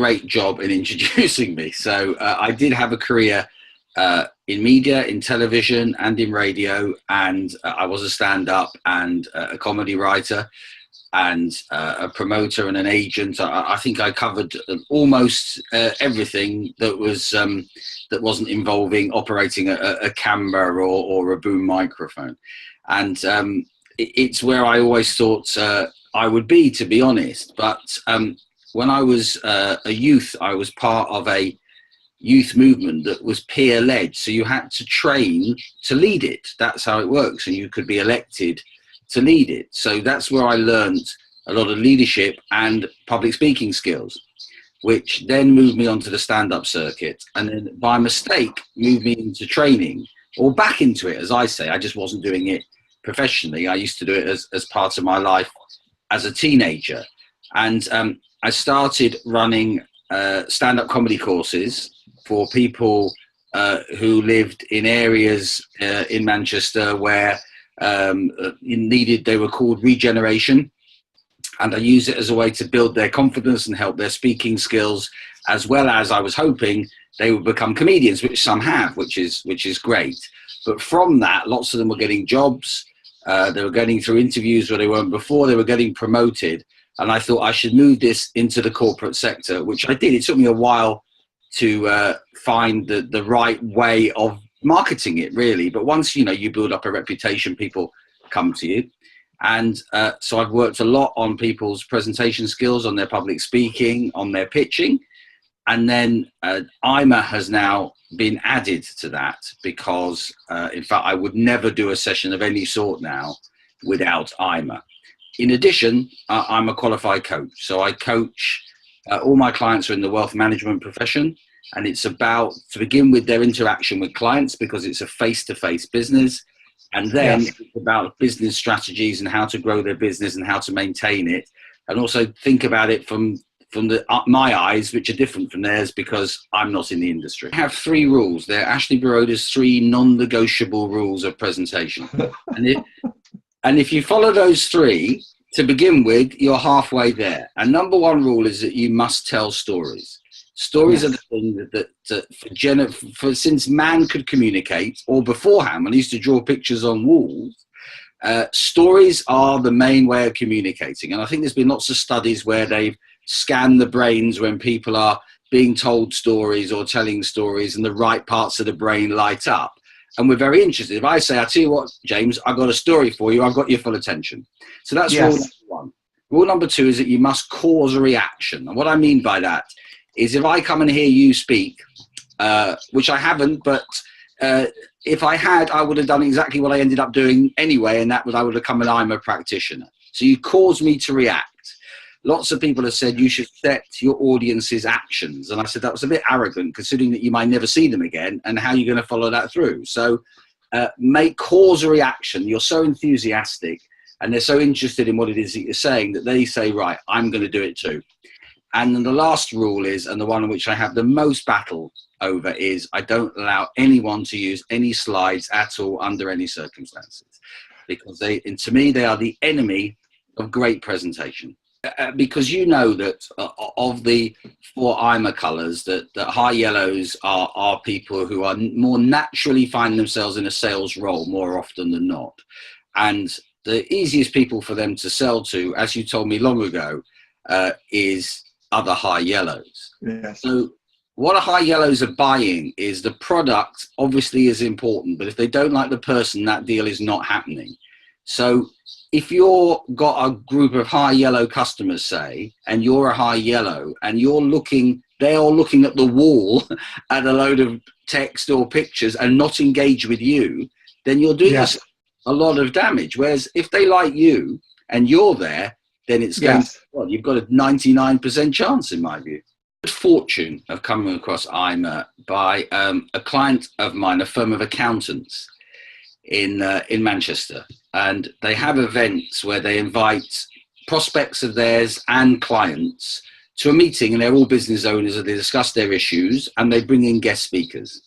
great job in introducing me. So I did have a career in media, in television, and in radio, and I was a stand-up and a comedy writer, and a promoter and an agent. I think I covered almost everything that was that wasn't involving operating a camera or a boom microphone, and it's where I always thought I would be, to be honest. But when I was a youth, I was part of a youth movement that was peer-led. So you had to train to lead it. That's how it works. And you could be elected to lead it. So that's where I learned a lot of leadership and public speaking skills, which then moved me onto the stand-up circuit. And then by mistake, moved me into training, or back into it, as I say. I just wasn't doing it professionally. I used to do it as part of my life as a teenager. And I started running stand-up comedy courses for people who lived in areas in Manchester where they were called regeneration. And I used it as a way to build their confidence and help their speaking skills, as well as I was hoping they would become comedians, which some have, which is great. But from that, lots of them were getting jobs. They were getting through interviews where they weren't before. They were getting promoted. And I thought I should move this into the corporate sector, which I did. It took me a while to find the right way of marketing it, really. But once, you build up a reputation, people come to you. And so I've worked a lot on people's presentation skills, on their public speaking, on their pitching. And then IMA has now been added to that because, in fact, I would never do a session of any sort now without IMA. In addition, I'm a qualified coach. So I coach, all my clients are in the wealth management profession. And it's about, to begin with, their interaction with clients, because it's a face-to-face business. And then It's about business strategies and how to grow their business and how to maintain it. And also think about it from my eyes, which are different from theirs because I'm not in the industry. I have 3 rules. They're Ashley Boroda's 3 non-negotiable rules of presentation. And if you follow those 3, to begin with, you're halfway there. And number 1 rule is that you must tell stories. Stories are the thing that since man could communicate, or beforehand, when he used to draw pictures on walls, stories are the main way of communicating. And I think there's been lots of studies where they've scanned the brains when people are being told stories or telling stories, and the right parts of the brain light up. And we're very interested. If I say, I tell you what, James, I've got a story for you, I've got your full attention. So that's rule number 1. Rule number 2 is that you must cause a reaction. And what I mean by that is, if I come and hear you speak, which I haven't, but if I had, I would have done exactly what I ended up doing anyway, and that was I would have become an IMA practitioner. So you cause me to react. Lots of people have said you should set your audience's actions. And I said that was a bit arrogant, considering that you might never see them again, and how you're going to follow that through. So cause a reaction. You're so enthusiastic, and they're so interested in what it is that you're saying, that they say, right, I'm going to do it too. And then the last rule is, and the one in which I have the most battle over, is I don't allow anyone to use any slides at all under any circumstances, because to me, they are the enemy of great presentation. Because you know that of the 4 IMA colours, that high yellows are people who are more naturally find themselves in a sales role more often than not. And the easiest people for them to sell to, as you told me long ago, is other high yellows. Yes. So what a high yellows are buying is the product obviously is important, but if they don't like the person, that deal is not happening. So if you're got a group of high yellow customers, say, and you're a high yellow, and they're all looking at the wall at a load of text or pictures and not engage with you, then you're doing a lot of damage. Whereas if they like you and you're there, then it's going well, you've got a 99% chance, in my view. Good fortune of coming across IMA by a client of mine, a firm of accountants in Manchester. And they have events where they invite prospects of theirs and clients to a meeting, and they're all business owners, and they discuss their issues, and they bring in guest speakers.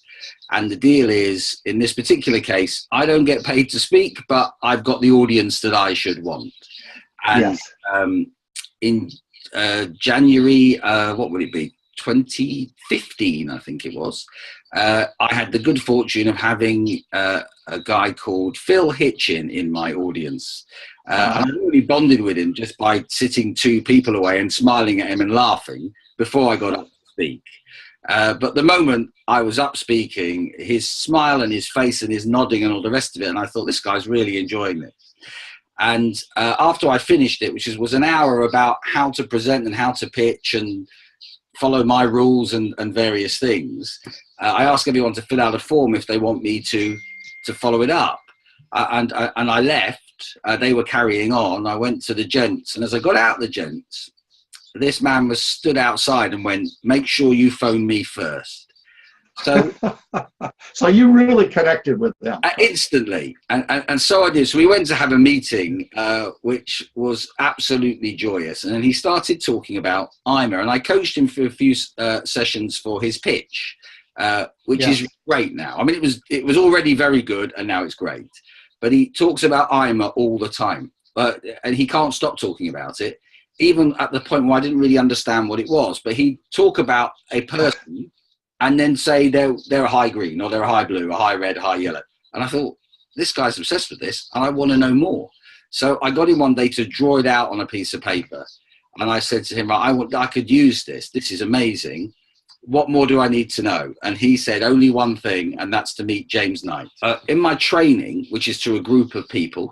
And the deal is, in this particular case, I don't get paid to speak, but I've got the audience that I should want. And in January, what would it be? 2015, I think it was. I had the good fortune of having a guy called Phil Hitchin in my audience. And I really bonded with him just by sitting two people away and smiling at him and laughing before I got up to speak. But the moment I was up speaking, his smile and his face and his nodding and all the rest of it, and I thought, this guy's really enjoying this. And after I finished it, which was an hour about how to present and how to pitch and follow my rules and various things, I asked everyone to fill out a form if they want me to follow it up. And I left. They were carrying on. I went to the gents, and as I got out the gents, this man was stood outside and went, "Make sure you phone me first." So, so you really connected with them instantly, and so I did. So we went to have a meeting, which was absolutely joyous. And then he started talking about IMA, and I coached him for a few sessions for his pitch, which is great now. I mean, it was already very good, and now it's great. But he talks about IMA all the time, and he can't stop talking about it, even at the point where I didn't really understand what it was. But he'd talk about a person and then say they're a high green, or they're a high blue, a high red, a high yellow. And I thought, this guy's obsessed with this, and I want to know more. So I got him one day to draw it out on a piece of paper. And I said to him, I could use this. This is amazing. What more do I need to know? And he said, only one thing, and that's to meet James Knight. In my training, which is to a group of people,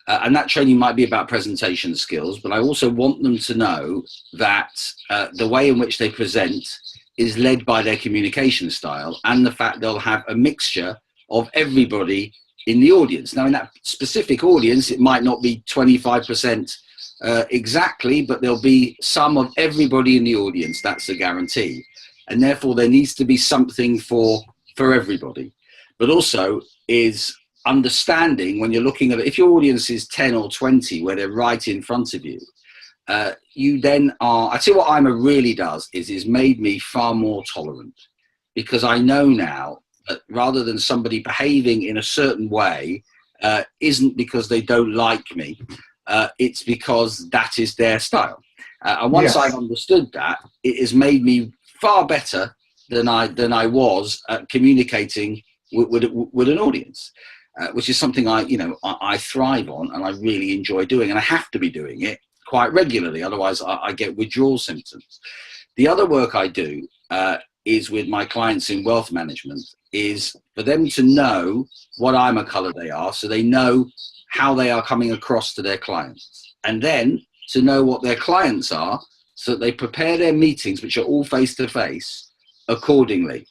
and that training might be about presentation skills, but I also want them to know that the way in which they present is led by their communication style, and the fact they'll have a mixture of everybody in the audience. Now, in that specific audience, it might not be 25% exactly, but there'll be some of everybody in the audience. That's a guarantee. And therefore, there needs to be something for everybody. But also is understanding, when you're looking at it, if your audience is 10 or 20, where they're right in front of you, you then are, I tell you what IMA really does is made me far more tolerant, because I know now that rather than somebody behaving in a certain way, isn't because they don't like me, it's because that is their style. And once I've understood that, it has made me far better than I was at communicating with an audience, which is something I thrive on, and I really enjoy doing, and I have to be doing it quite regularly, otherwise I get withdrawal symptoms. The other work I do is with my clients in wealth management, is for them to know what IMA color they are, so they know how they are coming across to their clients, and then to know what their clients are, so that they prepare their meetings, which are all face-to-face, accordingly.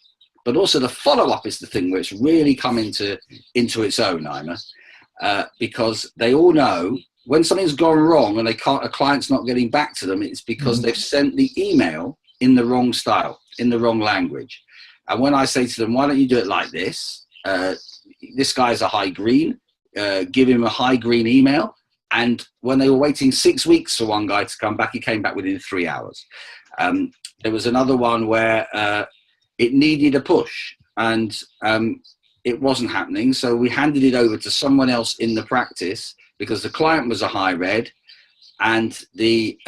But also the follow-up is the thing where it's really come into its own, IMA, because they all know when something's gone wrong and a client's not getting back to them, it's because they've sent the email in the wrong style, in the wrong language. And when I say to them, why don't you do it like this? This guy's a high green, give him a high green email. And when they were waiting 6 weeks for one guy to come back, he came back within 3 hours. There was another one where it needed a push, and it wasn't happening. So we handed it over to someone else in the practice, because the client was a high red, and the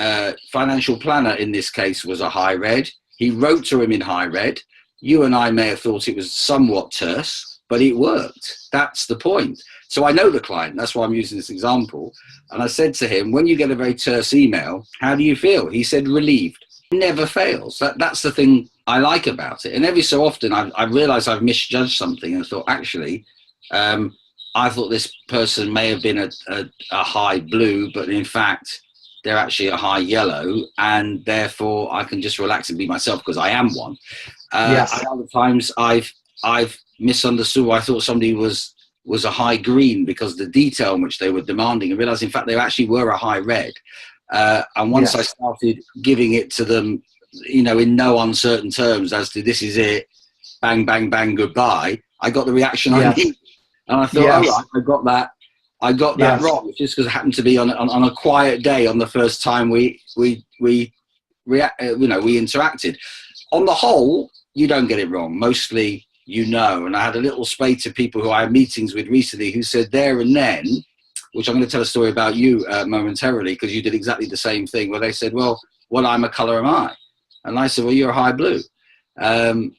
financial planner in this case was a high red. He wrote to him in high red. You and I may have thought it was somewhat terse, but it worked. That's the point. So I know the client. That's why I'm using this example. And I said to him, when you get a very terse email, how do you feel? He said, relieved. Never fails. That's the thing I like about it. And every so often I realize I've misjudged something and thought, actually, I thought this person may have been a high blue, but in fact, they're actually a high yellow, and therefore I can just relax and be myself because I am one. And other times I've misunderstood. I thought somebody was a high green because the detail in which they were demanding, and realized in fact they actually were a high red. And once I started giving it to them, in no uncertain terms as to this is it, bang, bang, bang, goodbye, I got the reaction I needed. And I thought, all right, I got that wrong, just because it happened to be on a quiet day on the first time we interacted. On the whole, you don't get it wrong. Mostly, and I had a little spate of people who I had meetings with recently who said there and then, which I'm going to tell a story about you momentarily, because you did exactly the same thing, where they said, well, what IMA color am I? And I said, well, you're a high blue. And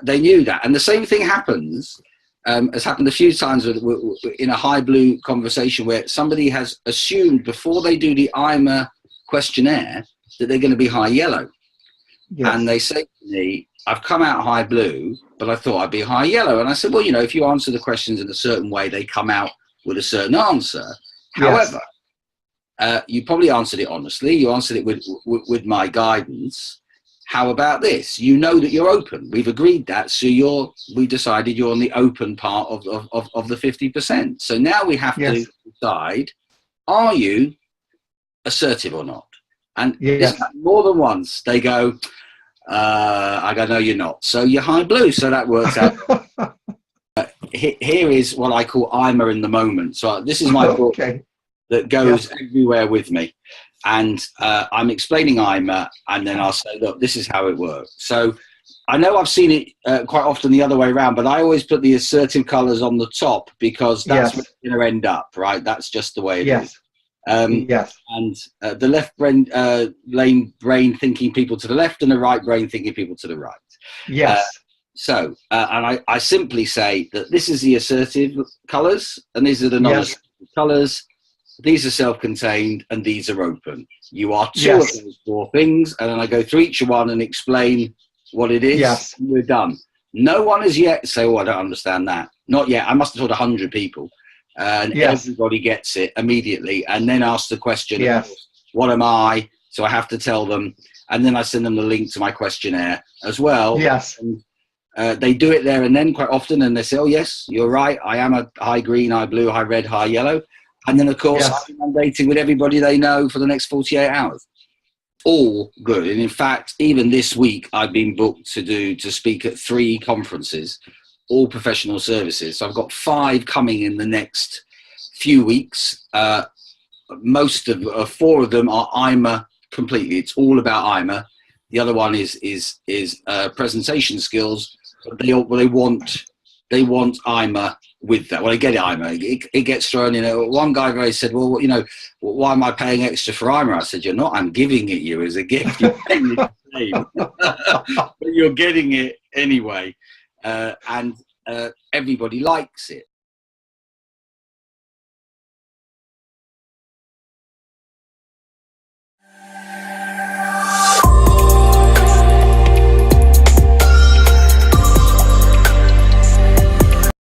they knew that. And the same thing happens, has happened a few times in a high blue conversation where somebody has assumed before they do the IMA questionnaire that they're going to be high yellow. Yes. And they say to me, I've come out high blue, but I thought I'd be high yellow. And I said, well, you know, if you answer the questions in a certain way, they come out with a certain answer. Yes. However, you probably answered it honestly. You answered it with my guidance. How about this? You know that you're open. We've agreed that. So we decided you're on the open part of the 50%. So now we have to decide, are you assertive or not? And this more than once they go, I go, no, you're not. So you're high blue. So that works out. Here is what I call IMA in the moment. So this is my book that goes everywhere with me. And I'm explaining IMA, and then I'll say, look, this is how it works. So I know I've seen it quite often the other way around, but I always put the assertive colors on the top because that's where it's going to end up, right? That's just the way it is. And the left brain lane brain thinking people to the left, and the right brain thinking people to the right. And I simply say that this is the assertive colors, and these are the non-assertive colors. These are self-contained, and these are open. You are two of those four things, and then I go through each one and explain what it is. And we're done. No one has yet say, "Oh, I don't understand that." Not yet. I must have told 100 people. And everybody gets it immediately, and then ask the question, what am I? So I have to tell them, and then I send them the link to my questionnaire as well. And, they do it there and then quite often, and they say, oh yes, you're right, I am a high green, high blue, high red, high yellow. And then of course I'm dating with everybody they know for the next 48 hours. All good. And in fact, even this week I've been booked to speak at 3 conferences, all professional services. So I've got 5 coming in the next few weeks. Most of 4 of them are IMA completely. It's all about IMA. The other one is presentation skills. But they want IMA with that. Well, I get it, IMA. It gets thrown in. One guy very said, well, you know, why am I paying extra for IMA? I said, you're not. I'm giving it you as a gift. You're paying it the same. But you're getting it anyway. And everybody likes it.